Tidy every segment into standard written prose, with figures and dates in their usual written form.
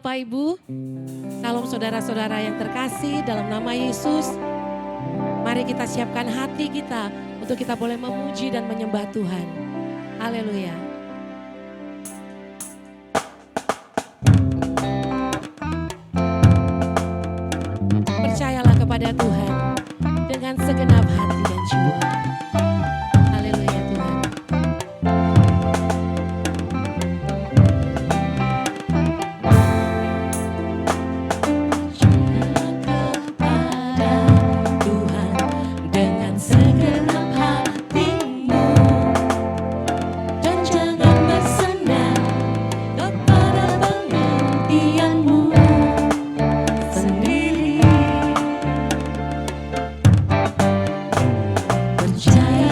Bapak Ibu, salam saudara-saudara yang terkasih dalam nama Yesus. Mari kita siapkan hati kita untuk kita boleh memuji dan menyembah Tuhan. Haleluya. Percayalah kepada Tuhan dengan segenap hati dan jiwa. Haleluya Tuhan. Percaya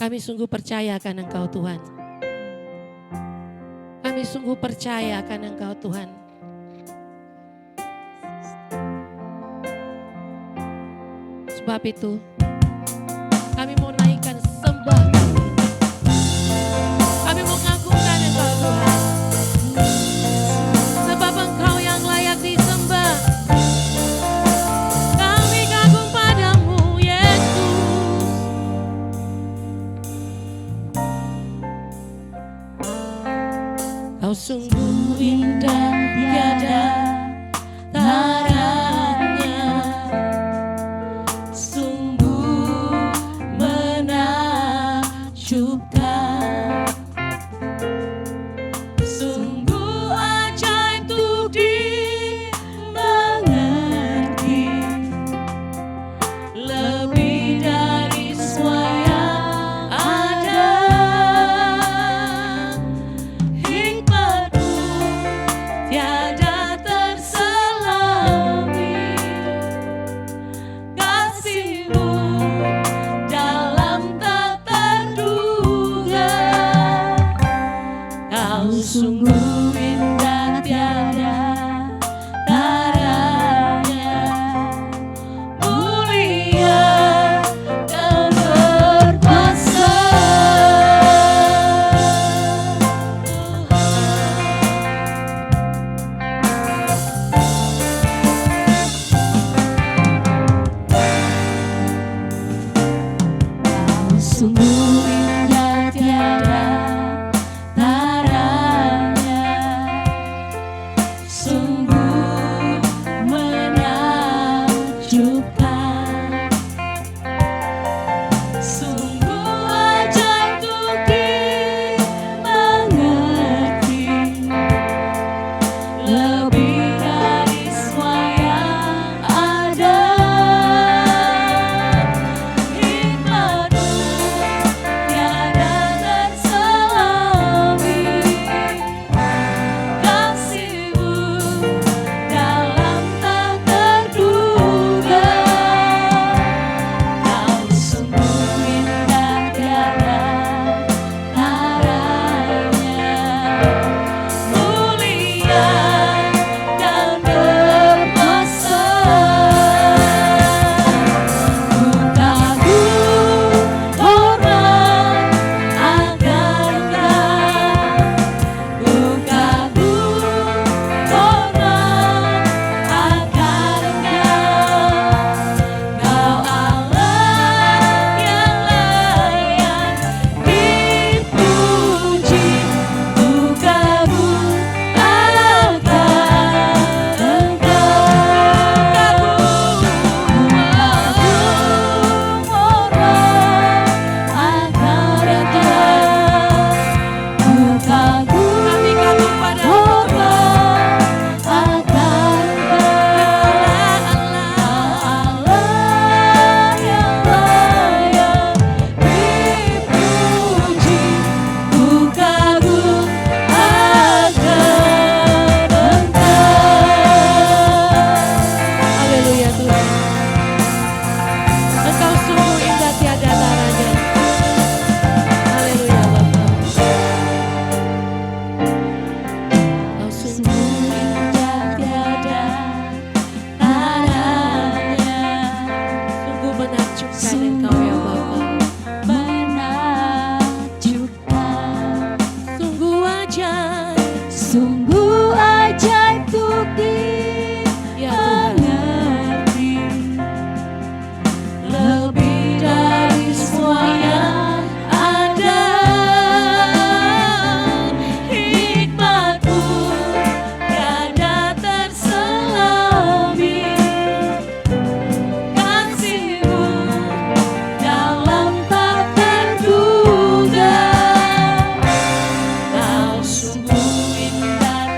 Kami sungguh percaya akan Engkau Tuhan. Kami sungguh percaya akan Engkau Tuhan. Sebab itu kami mau naikkan sembah kami. Kami mau ngagungkan Engkau Tuhan. Sebab Engkau yang layak disembah. Kami kagum padamu Yesus. Kau sungguh indah tiada taranya. Sungguh menakjubkan. Sungguh ajaib untuk dimengerti. Lebih dari semua yang ada. Hikmat-Mu tiada terselami. Kasih-Mu dalam tak terduga. Kau sungguh indah tiada taranya. Mulia dan berkuasa. Kau sungguh indah tiada taranya. Sungguh menakjubkan. Sungguh ajaib untuk dimengerti. Lebih dari semua yang ada. Hikmat-Mu tiada terselami. Kasih-Mu dalam tak terduga. Kau sungguh indah tiada taranya. Mulia dan berkuasa. Ku kagum hormat akan Engkau. Ku kagum hormat akan Engkau. Kau Allah yang layak dipuji. Ku kagum akan Engkau. Kami kagum hormat akan Allah yang layak dipuji. Ku kagum akan Engkau. Haleluya Tuhan. Engkau sungguh indah tiada taranya. Haleluya Bapa. Kau sungguh indah tiada taranya. Sungguh menakjubkan Engkau ya Bapa. Menakjubkan. Sungguh ajaib. Sungguh ajaib untuk dimengerti. Lebih dari semua yang ada. Hikmat-Mu tiada terselami. Kasih-Mu dalam tak terduga. Kau sungguh indah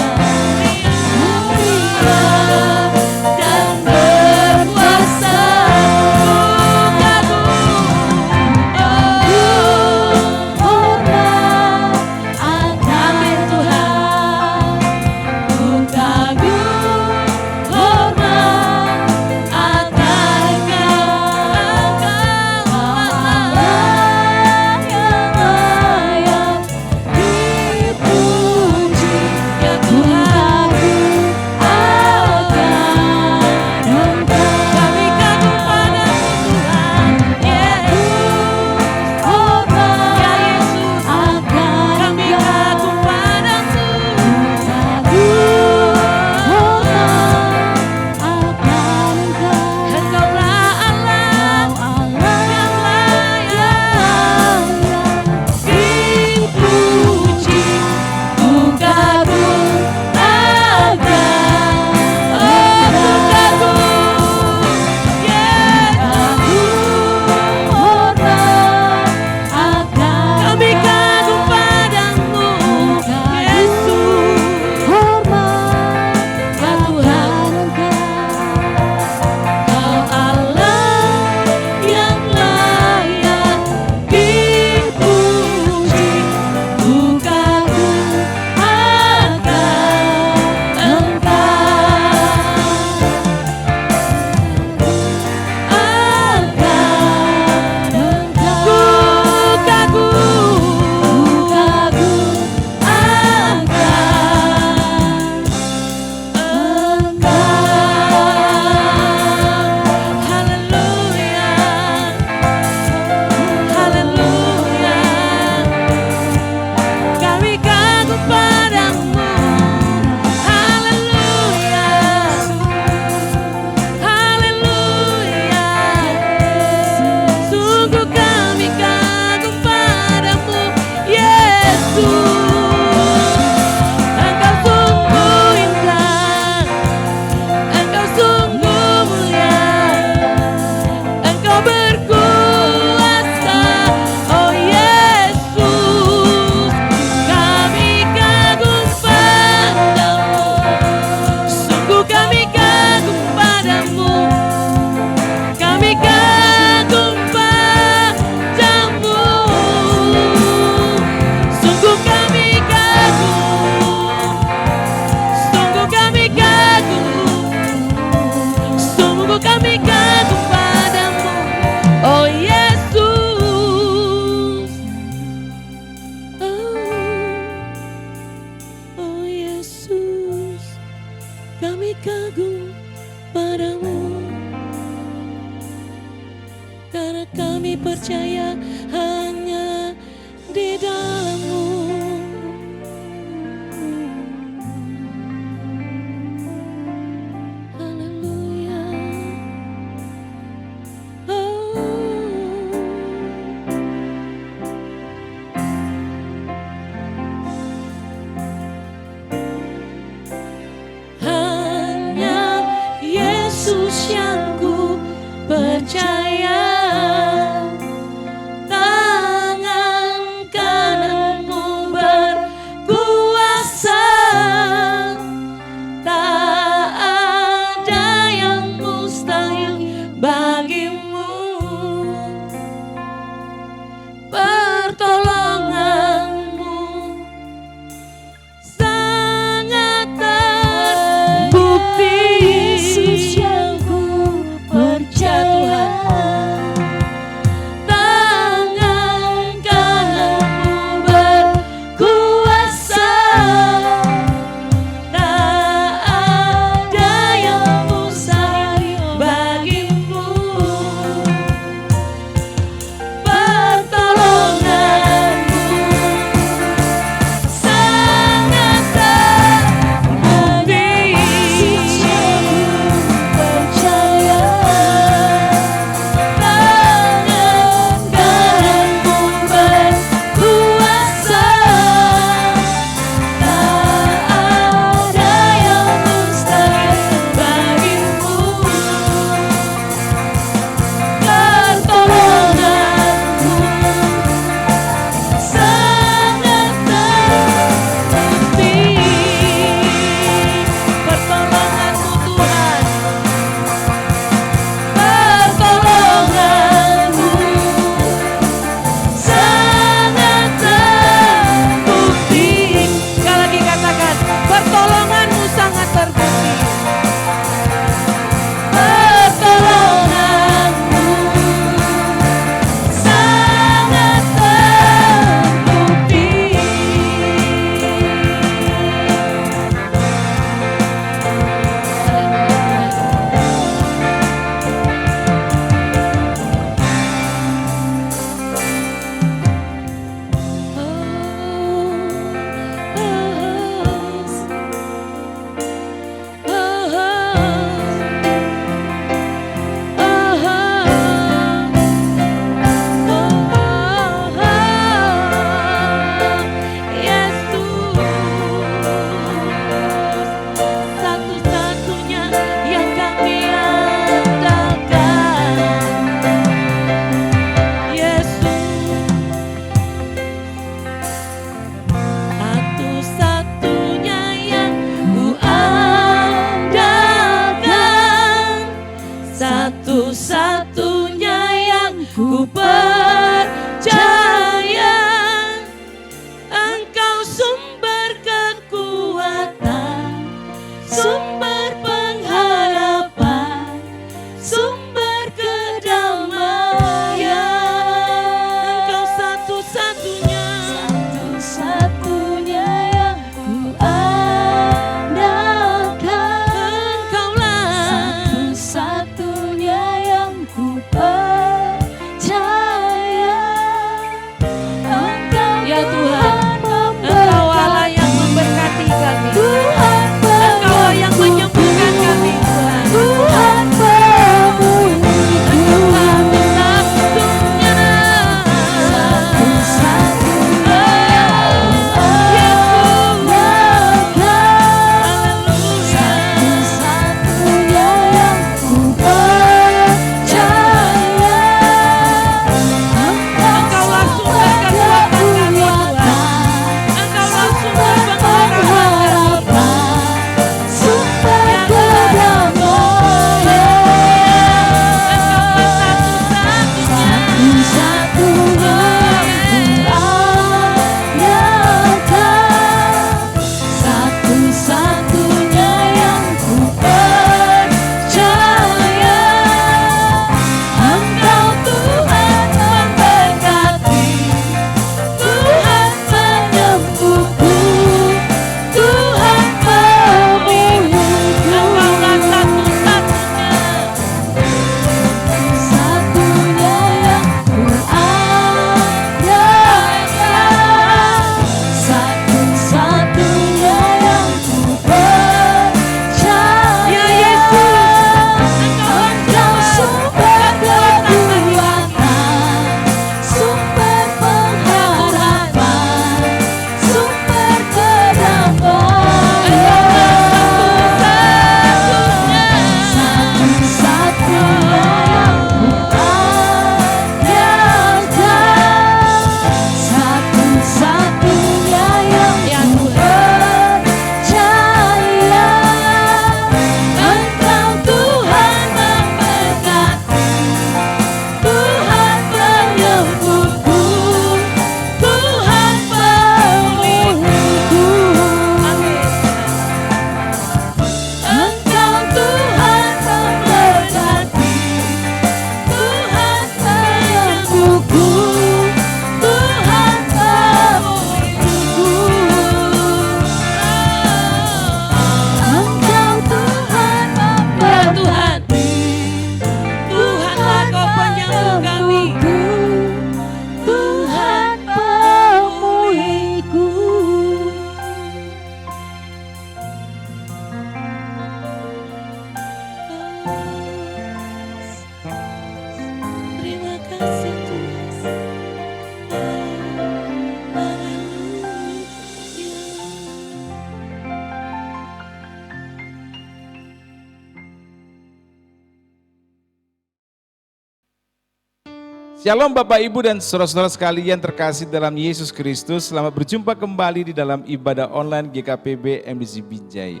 Shalom Bapak Ibu dan saudara-saudara sekalian terkasih dalam Yesus Kristus. Selamat berjumpa kembali di dalam ibadah online GKPB MDC Binjai.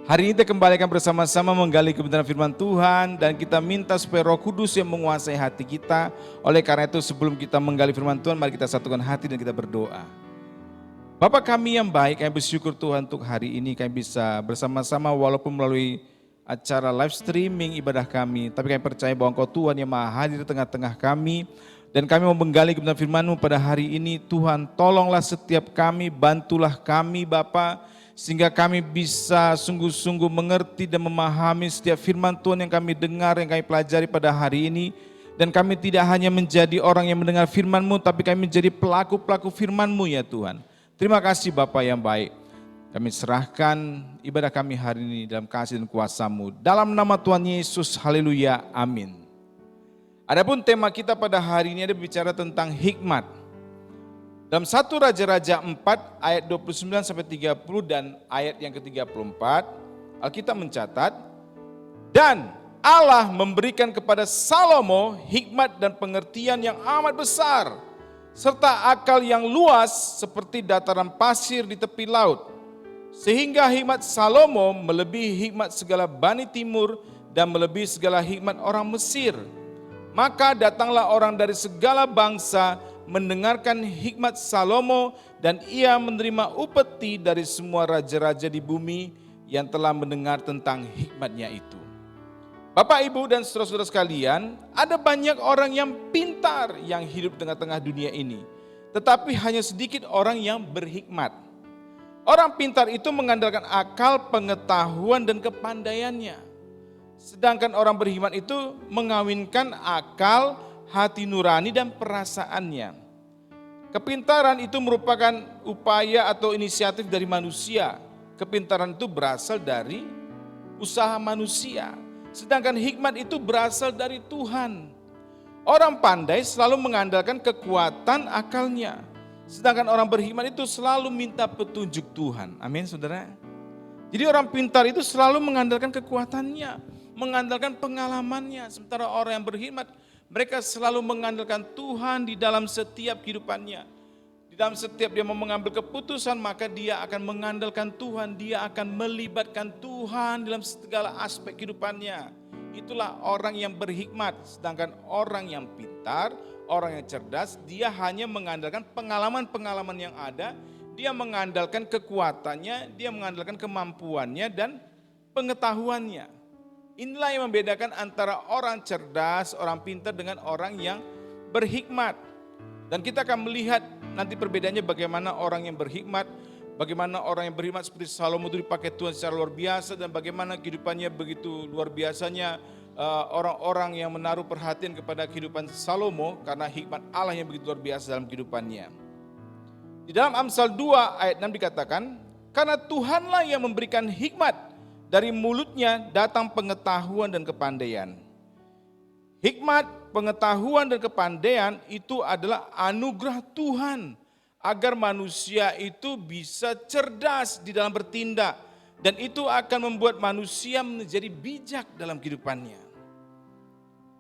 Hari ini kita kembali akan bersama-sama menggali kebenaran firman Tuhan dan kita minta supaya Roh Kudus yang menguasai hati kita. Oleh karena itu sebelum kita menggali firman Tuhan, mari kita satukan hati dan kita berdoa. Bapa kami yang baik, kami bersyukur Tuhan untuk hari ini kami bisa bersama-sama walaupun melalui acara live streaming ibadah kami, tapi kami percaya bahwa Engkau Tuhan yang maha hadir di tengah-tengah kami, dan kami mau menggali kebenaran firman-Mu pada hari ini. Tuhan, tolonglah setiap kami, bantulah kami Bapa, sehingga kami bisa sungguh-sungguh mengerti dan memahami setiap firman Tuhan yang kami dengar, yang kami pelajari pada hari ini, dan kami tidak hanya menjadi orang yang mendengar firman-Mu, tapi kami menjadi pelaku-pelaku firman-Mu ya Tuhan. Terima kasih Bapa yang baik. Kami serahkan ibadah kami hari ini dalam kasih dan kuasa-Mu. Dalam nama Tuhan Yesus, haleluya, amin. Adapun tema kita pada hari ini ada bicara tentang hikmat. Dalam 1 Raja-Raja 4 ayat 29-30 dan ayat yang ke-34, Alkitab mencatat, dan Allah memberikan kepada Salomo hikmat dan pengertian yang amat besar, serta akal yang luas seperti dataran pasir di tepi laut. Sehingga hikmat Salomo melebihi hikmat segala Bani Timur dan melebihi segala hikmat orang Mesir. Maka datanglah orang dari segala bangsa mendengarkan hikmat Salomo, dan ia menerima upeti dari semua raja-raja di bumi yang telah mendengar tentang hikmatnya itu. Bapak, Ibu, dan saudara-saudara sekalian, ada banyak orang yang pintar yang hidup di tengah-tengah dunia ini, tetapi hanya sedikit orang yang berhikmat. Orang pintar itu mengandalkan akal, pengetahuan, dan kepandaiannya. Sedangkan orang berhikmat itu mengawinkan akal, hati nurani, dan perasaannya. Kepintaran itu merupakan upaya atau inisiatif dari manusia. Kepintaran itu berasal dari usaha manusia. Sedangkan hikmat itu berasal dari Tuhan. Orang pandai selalu mengandalkan kekuatan akalnya. Sedangkan orang berhikmat itu selalu minta petunjuk Tuhan. Amin, saudara. Jadi orang pintar itu selalu mengandalkan kekuatannya, mengandalkan pengalamannya. Sementara orang yang berhikmat, mereka selalu mengandalkan Tuhan di dalam setiap kehidupannya. Di dalam setiap dia mau mengambil keputusan, maka dia akan mengandalkan Tuhan. Dia akan melibatkan Tuhan dalam segala aspek kehidupannya. Itulah orang yang berhikmat. Sedangkan orang yang pintar, orang yang cerdas, dia hanya mengandalkan pengalaman-pengalaman yang ada, dia mengandalkan kekuatannya, dia mengandalkan kemampuannya dan pengetahuannya. Inilah yang membedakan antara orang cerdas, orang pintar dengan orang yang berhikmat. Dan kita akan melihat nanti perbedaannya bagaimana orang yang berhikmat, bagaimana orang yang berhikmat seperti Salomo itu dipakai Tuhan secara luar biasa, dan bagaimana kehidupannya begitu luar biasanya. Orang-orang yang menaruh perhatian kepada kehidupan Salomo karena hikmat Allah yang begitu luar biasa dalam kehidupannya. Di dalam Amsal 2 ayat 6 dikatakan, karena Tuhanlah yang memberikan hikmat, dari mulutnya datang pengetahuan dan kepandaian. Hikmat, pengetahuan dan kepandaian itu adalah anugerah Tuhan agar manusia itu bisa cerdas di dalam bertindak, dan itu akan membuat manusia menjadi bijak dalam kehidupannya.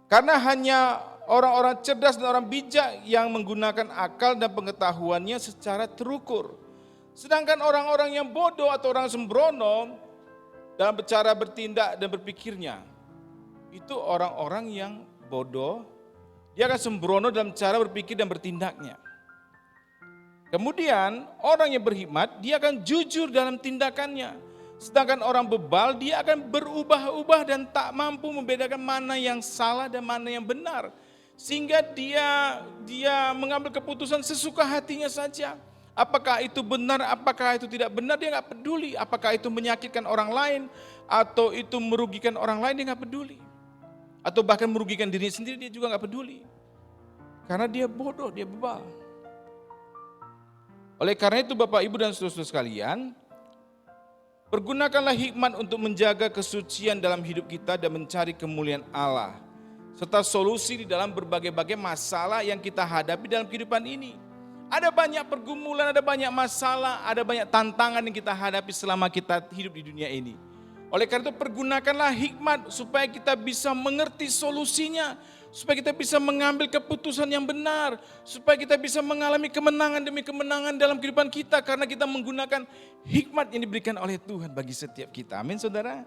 Karena hanya orang-orang cerdas dan orang bijak yang menggunakan akal dan pengetahuannya secara terukur. Sedangkan orang-orang yang bodoh atau orang sembrono dalam cara bertindak dan berpikirnya, itu orang-orang yang bodoh, dia akan sembrono dalam cara berpikir dan bertindaknya. Kemudian orang yang berhikmat, dia akan jujur dalam tindakannya. Sedangkan orang bebal, dia akan berubah-ubah dan tak mampu membedakan mana yang salah dan mana yang benar. Sehingga dia mengambil keputusan sesuka hatinya saja. Apakah itu benar, apakah itu tidak benar, dia gak peduli. Apakah itu menyakitkan orang lain, atau itu merugikan orang lain, dia gak peduli. Atau bahkan merugikan diri sendiri, dia juga gak peduli. Karena dia bodoh, dia bebal. Oleh karena itu Bapak, Ibu, dan saudara-saudara sekalian, pergunakanlah hikmat untuk menjaga kesucian dalam hidup kita dan mencari kemuliaan Allah, serta solusi di dalam berbagai-bagai masalah yang kita hadapi dalam kehidupan ini. Ada banyak pergumulan, ada banyak masalah, ada banyak tantangan yang kita hadapi selama kita hidup di dunia ini. Oleh karena itu pergunakanlah hikmat supaya kita bisa mengerti solusinya, supaya kita bisa mengambil keputusan yang benar, supaya kita bisa mengalami kemenangan demi kemenangan dalam kehidupan kita karena kita menggunakan hikmat yang diberikan oleh Tuhan bagi setiap kita. Amin saudara.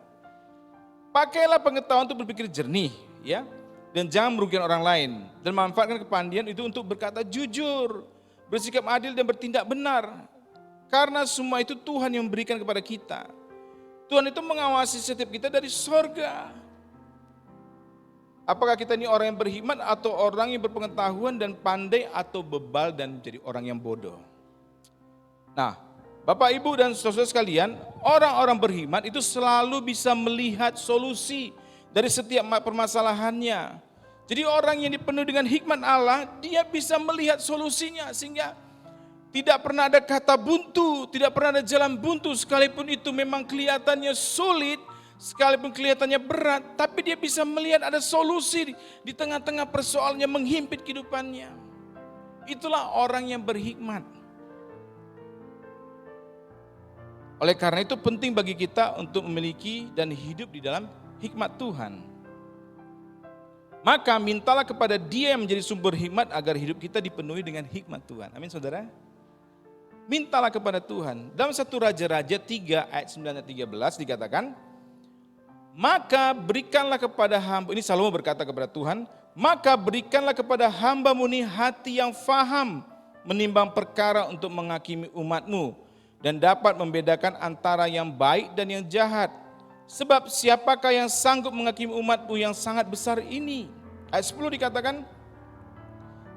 Pakailah pengetahuan untuk berpikir jernih, ya, dan jangan merugikan orang lain, dan manfaatkan kepandaian itu untuk berkata jujur, bersikap adil dan bertindak benar. Karena semua itu Tuhan yang memberikan kepada kita. Tuhan itu mengawasi setiap kita dari sorga. Apakah kita ini orang yang berhikmat atau orang yang berpengetahuan dan pandai atau bebal dan menjadi orang yang bodoh? Nah, Bapak, Ibu, dan saudara sekalian, orang-orang berhikmat itu selalu bisa melihat solusi dari setiap permasalahannya. Jadi orang yang dipenuhi dengan hikmat Allah, dia bisa melihat solusinya sehingga tidak pernah ada kata buntu, tidak pernah ada jalan buntu sekalipun itu memang kelihatannya sulit, sekalipun kelihatannya berat, tapi dia bisa melihat ada solusi di tengah-tengah persoalan yang menghimpit kehidupannya. Itulah orang yang berhikmat. Oleh karena itu penting bagi kita untuk memiliki dan hidup di dalam hikmat Tuhan. Maka mintalah kepada Dia yang menjadi sumber hikmat agar hidup kita dipenuhi dengan hikmat Tuhan. Amin saudara. Mintalah kepada Tuhan. Dalam 1 Raja-Raja 3 ayat 9 dan 13 dikatakan, maka berikanlah kepada hamba, ini Salomo berkata kepada Tuhan, maka berikanlah kepada hamba-Mu ini hati yang faham menimbang perkara untuk menghakimi umat-Mu dan dapat membedakan antara yang baik dan yang jahat. Sebab siapakah yang sanggup menghakimi umat-Mu yang sangat besar ini? Ayat 10 dikatakan,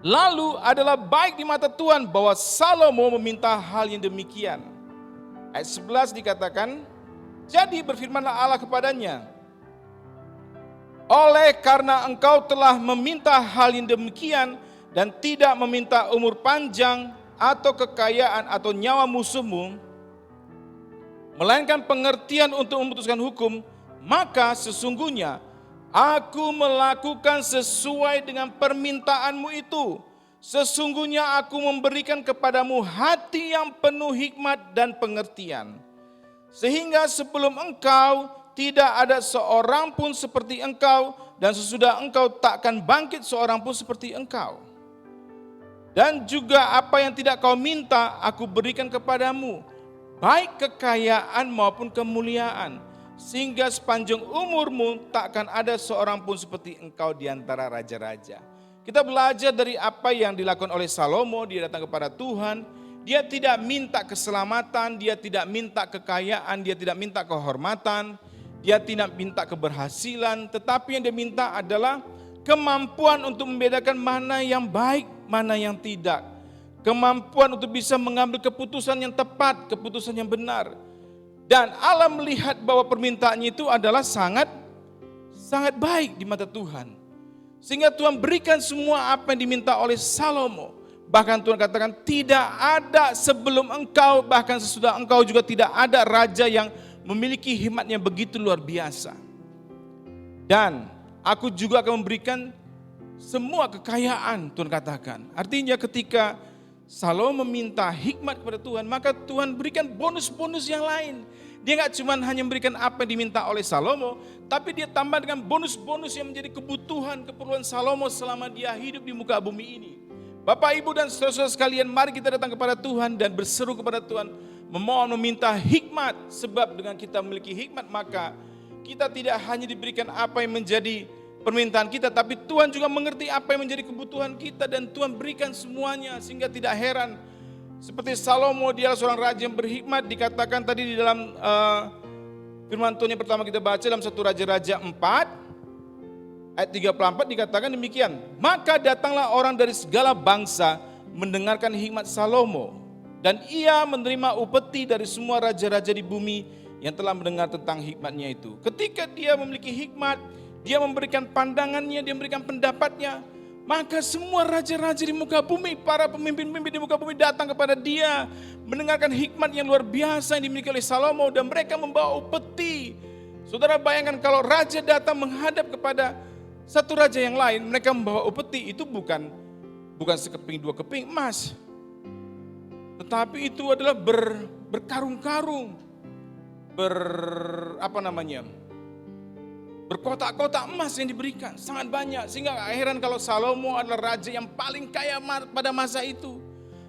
lalu adalah baik di mata Tuhan bahwa Salomo meminta hal yang demikian. Ayat 11 dikatakan, jadi berfirmanlah Allah kepadanya, oleh karena engkau telah meminta hal yang demikian dan tidak meminta umur panjang atau kekayaan atau nyawa musuhmu, melainkan pengertian untuk memutuskan hukum, maka sesungguhnya aku melakukan sesuai dengan permintaanmu itu. Sesungguhnya aku memberikan kepadamu hati yang penuh hikmat dan pengertian. Sehingga sebelum engkau tidak ada seorang pun seperti engkau, dan sesudah engkau takkan bangkit seorang pun seperti engkau. Dan juga apa yang tidak kau minta aku berikan kepadamu, baik kekayaan maupun kemuliaan, sehingga sepanjang umurmu takkan ada seorang pun seperti engkau di antara raja-raja. Kita belajar dari apa yang dilakukan oleh Salomo. Dia datang kepada Tuhan, dia tidak minta keselamatan, dia tidak minta kekayaan, dia tidak minta kehormatan, dia tidak minta keberhasilan, tetapi yang dia minta adalah kemampuan untuk membedakan mana yang baik, mana yang tidak. Kemampuan untuk bisa mengambil keputusan yang tepat, keputusan yang benar. Dan Allah melihat bahwa permintaannya itu adalah sangat baik di mata Tuhan. Sehingga Tuhan berikan semua apa yang diminta oleh Salomo. Bahkan Tuhan katakan tidak ada sebelum engkau, bahkan sesudah engkau juga tidak ada raja yang memiliki hikmat yang begitu luar biasa. Dan aku juga akan memberikan semua kekayaan, Tuhan katakan. Artinya ketika Salomo meminta hikmat kepada Tuhan, maka Tuhan berikan bonus-bonus yang lain. Dia gak cuma hanya memberikan apa yang diminta oleh Salomo, tapi dia tambah dengan bonus-bonus yang menjadi kebutuhan, keperluan Salomo selama dia hidup di muka bumi ini. Bapak, Ibu, dan saudara-saudara sekalian, mari kita datang kepada Tuhan dan berseru kepada Tuhan, memohon meminta hikmat, sebab dengan kita memiliki hikmat, maka kita tidak hanya diberikan apa yang menjadi permintaan kita, tapi Tuhan juga mengerti apa yang menjadi kebutuhan kita, dan Tuhan berikan semuanya, sehingga tidak heran. Seperti Salomo, dia adalah seorang raja yang berhikmat, dikatakan tadi di dalam firman Tuhan yang pertama kita baca dalam 1 Raja-Raja 4, ayat 34 dikatakan demikian. Maka datanglah orang dari segala bangsa mendengarkan hikmat Salomo, dan ia menerima upeti dari semua raja-raja di bumi yang telah mendengar tentang hikmatnya itu. Ketika dia memiliki hikmat, dia memberikan pandangannya, dia memberikan pendapatnya, maka semua raja-raja di muka bumi, para pemimpin-pemimpin di muka bumi datang kepada dia, mendengarkan hikmat yang luar biasa yang dimiliki oleh Salomo, dan mereka membawa upeti. Saudara bayangkan kalau raja datang menghadap kepada satu raja yang lain, mereka membawa upeti, itu bukan sekeping dua keping emas, tetapi itu adalah berkarung-karung, Berkotak-kotak emas yang diberikan, sangat banyak. Sehingga gak heran kalau Salomo adalah raja yang paling kaya pada masa itu.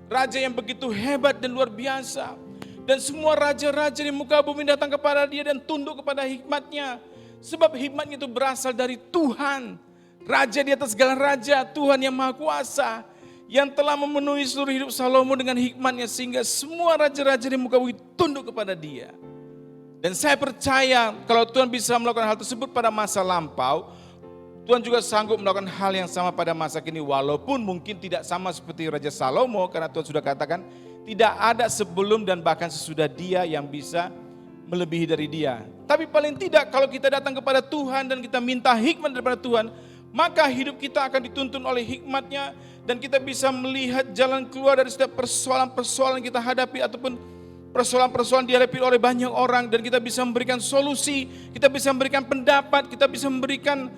Raja yang begitu hebat dan luar biasa. Dan semua raja-raja di muka bumi datang kepada dia dan tunduk kepada hikmatnya. Sebab hikmatnya itu berasal dari Tuhan. Raja di atas segala raja, Tuhan yang Maha Kuasa. Yang telah memenuhi seluruh hidup Salomo dengan hikmatnya. Sehingga semua raja-raja di muka bumi tunduk kepada dia. Dan saya percaya kalau Tuhan bisa melakukan hal tersebut pada masa lampau, Tuhan juga sanggup melakukan hal yang sama pada masa kini. Walaupun mungkin tidak sama seperti Raja Salomo, karena Tuhan sudah katakan tidak ada sebelum dan bahkan sesudah dia yang bisa melebihi dari dia. Tapi paling tidak kalau kita datang kepada Tuhan dan kita minta hikmat daripada Tuhan, maka hidup kita akan dituntun oleh hikmatnya dan kita bisa melihat jalan keluar dari setiap persoalan-persoalan yang kita hadapi ataupun persoalan-persoalan dihadapi oleh banyak orang, dan kita bisa memberikan solusi, kita bisa memberikan pendapat, kita bisa memberikan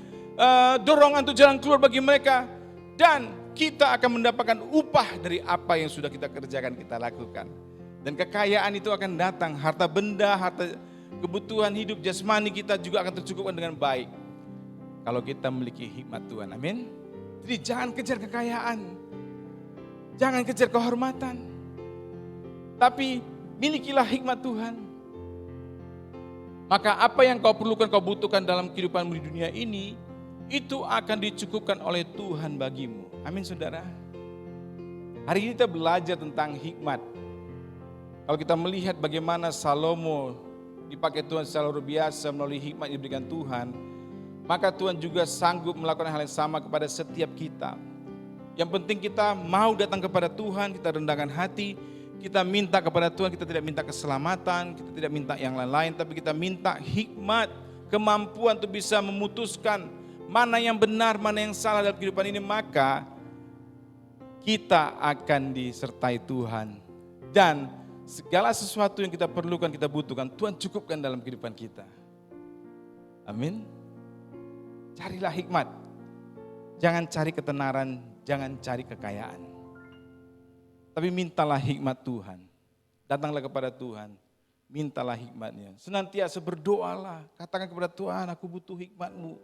dorongan untuk jalan keluar bagi mereka, dan kita akan mendapatkan upah dari apa yang sudah kita kerjakan, kita lakukan. Dan kekayaan itu akan datang, harta benda, harta kebutuhan hidup jasmani kita juga akan tercukupkan dengan baik kalau kita memiliki hikmat Tuhan. Amin. Jadi jangan kejar kekayaan, jangan kejar kehormatan, tapi milikilah hikmat Tuhan. Maka apa yang kau perlukan, kau butuhkan dalam kehidupanmu di dunia ini, itu akan dicukupkan oleh Tuhan bagimu. Amin saudara. Hari ini kita belajar tentang hikmat. Kalau kita melihat bagaimana Salomo dipakai Tuhan secara luar biasa melalui hikmat yang diberikan Tuhan, maka Tuhan juga sanggup melakukan hal yang sama kepada setiap kita. Yang penting kita mau datang kepada Tuhan, kita rendahkan hati, kita minta kepada Tuhan, kita tidak minta keselamatan, kita tidak minta yang lain-lain, tapi kita minta hikmat, kemampuan untuk bisa memutuskan mana yang benar, mana yang salah dalam kehidupan ini, maka kita akan disertai Tuhan. Dan segala sesuatu yang kita perlukan, kita butuhkan, Tuhan cukupkan dalam kehidupan kita. Amin. Carilah hikmat. Jangan cari ketenaran, jangan cari kekayaan. Tapi mintalah hikmat Tuhan. Datanglah kepada Tuhan, mintalah hikmatnya. Senantiasa berdoalah, katakan kepada Tuhan, aku butuh hikmat-Mu.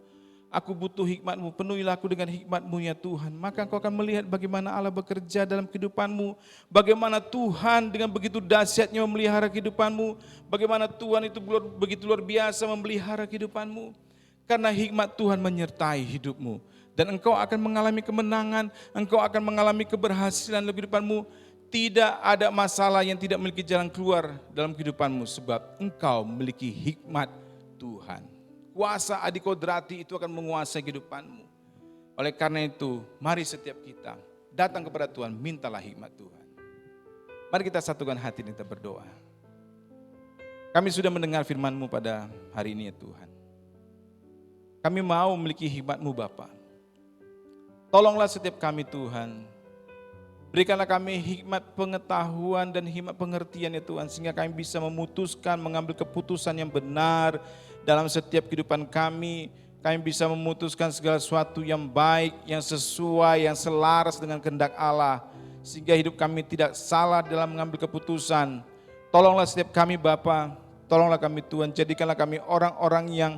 Aku butuh hikmat-Mu, penuhilah aku dengan hikmat-Mu ya Tuhan. Maka engkau akan melihat bagaimana Allah bekerja dalam kehidupanmu. Bagaimana Tuhan dengan begitu dahsyatnya memelihara kehidupanmu. Bagaimana Tuhan itu begitu luar biasa memelihara kehidupanmu. Karena hikmat Tuhan menyertai hidupmu. Dan engkau akan mengalami kemenangan, engkau akan mengalami keberhasilan dalam kehidupanmu. Tidak ada masalah yang tidak memiliki jalan keluar dalam kehidupanmu, sebab engkau memiliki hikmat Tuhan. Kuasa adikodrati itu akan menguasai kehidupanmu. Oleh karena itu, mari setiap kita datang kepada Tuhan, mintalah hikmat Tuhan. Mari kita satukan hati dan kita berdoa. Kami sudah mendengar firman-Mu pada hari ini ya Tuhan. Kami mau memiliki hikmat-Mu Bapa. Tolonglah setiap kami Tuhan. Berikanlah kami hikmat pengetahuan dan hikmat pengertian ya Tuhan, sehingga kami bisa memutuskan, mengambil keputusan yang benar dalam setiap kehidupan kami. Kami bisa memutuskan segala sesuatu yang baik, yang sesuai, yang selaras dengan kehendak Allah, sehingga hidup kami tidak salah dalam mengambil keputusan. Tolonglah setiap kami Bapa, tolonglah kami Tuhan, jadikanlah kami orang-orang yang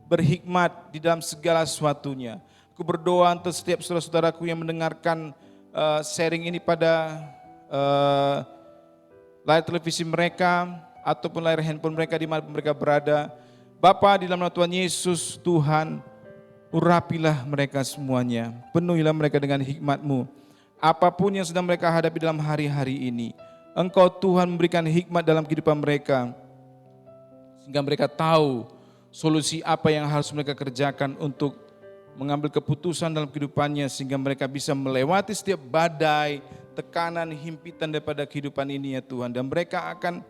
berhikmat di dalam segala sesuatunya. Aku berdoa untuk setiap saudara-saudaraku yang mendengarkan sharing ini pada layar televisi mereka ataupun layar handphone mereka di mana mereka berada. Bapa, di dalam nama Tuhan Yesus, Tuhan, urapilah mereka semuanya, penuhilah mereka dengan hikmat-Mu. Apapun yang sedang mereka hadapi dalam hari-hari ini, Engkau Tuhan memberikan hikmat dalam kehidupan mereka, sehingga mereka tahu solusi apa yang harus mereka kerjakan untuk mengambil keputusan dalam kehidupannya, sehingga mereka bisa melewati setiap badai, tekanan, himpitan daripada kehidupan ini ya Tuhan. Dan mereka akan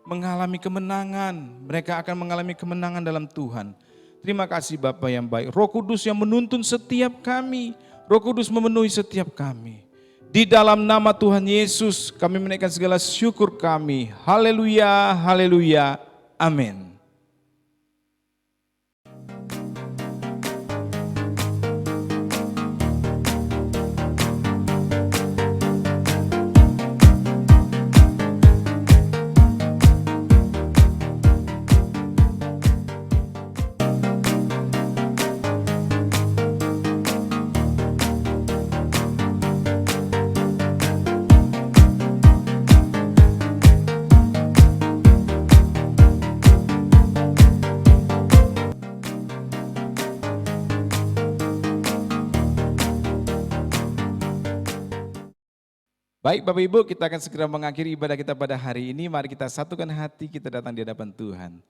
mengalami kemenangan, mereka akan mengalami kemenangan dalam Tuhan. Terima kasih Bapa yang baik, Roh Kudus yang menuntun setiap kami, Roh Kudus memenuhi setiap kami. Di dalam nama Tuhan Yesus kami menaikkan segala syukur kami. Haleluya, haleluya, amin. Baik Bapak Ibu, kita akan segera mengakhiri ibadah kita pada hari ini. Mari kita satukan hati, kita datang di hadapan Tuhan.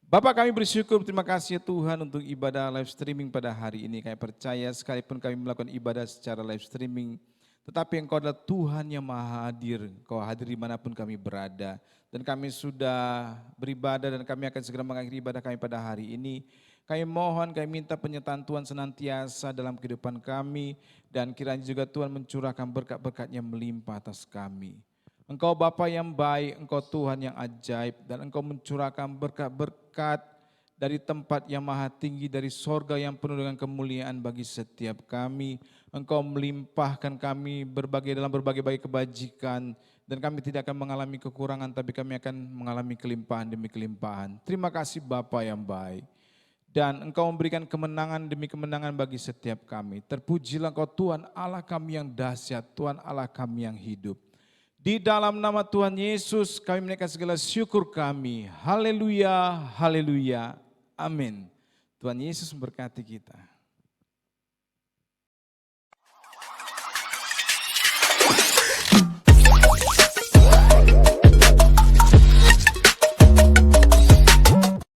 Bapak, kami bersyukur, terima kasih ya Tuhan untuk ibadah live streaming pada hari ini. Kami percaya sekalipun kami melakukan ibadah secara live streaming, tetapi Engkau adalah Tuhan yang maha hadir. Engkau hadir dimanapun kami berada. Dan kami sudah beribadah dan kami akan segera mengakhiri ibadah kami pada hari ini. Kami mohon, kami minta penyertaan Tuhan senantiasa dalam kehidupan kami. Dan kiranya juga Tuhan mencurahkan berkat-berkat-Nya melimpah atas kami. Engkau Bapa yang baik, Engkau Tuhan yang ajaib, dan Engkau mencurahkan berkat-berkat dari tempat yang maha tinggi, dari sorga yang penuh dengan kemuliaan bagi setiap kami. Engkau melimpahkan kami dalam berbagai kebajikan, dan kami tidak akan mengalami kekurangan, tapi kami akan mengalami kelimpahan demi kelimpahan. Terima kasih Bapa yang baik. Dan Engkau memberikan kemenangan demi kemenangan bagi setiap kami. Terpujilah Engkau Tuhan Allah kami yang dahsyat, Tuhan Allah kami yang hidup. Di dalam nama Tuhan Yesus kami menaikkan segala syukur kami. Haleluya, haleluya, amin. Tuhan Yesus memberkati kita.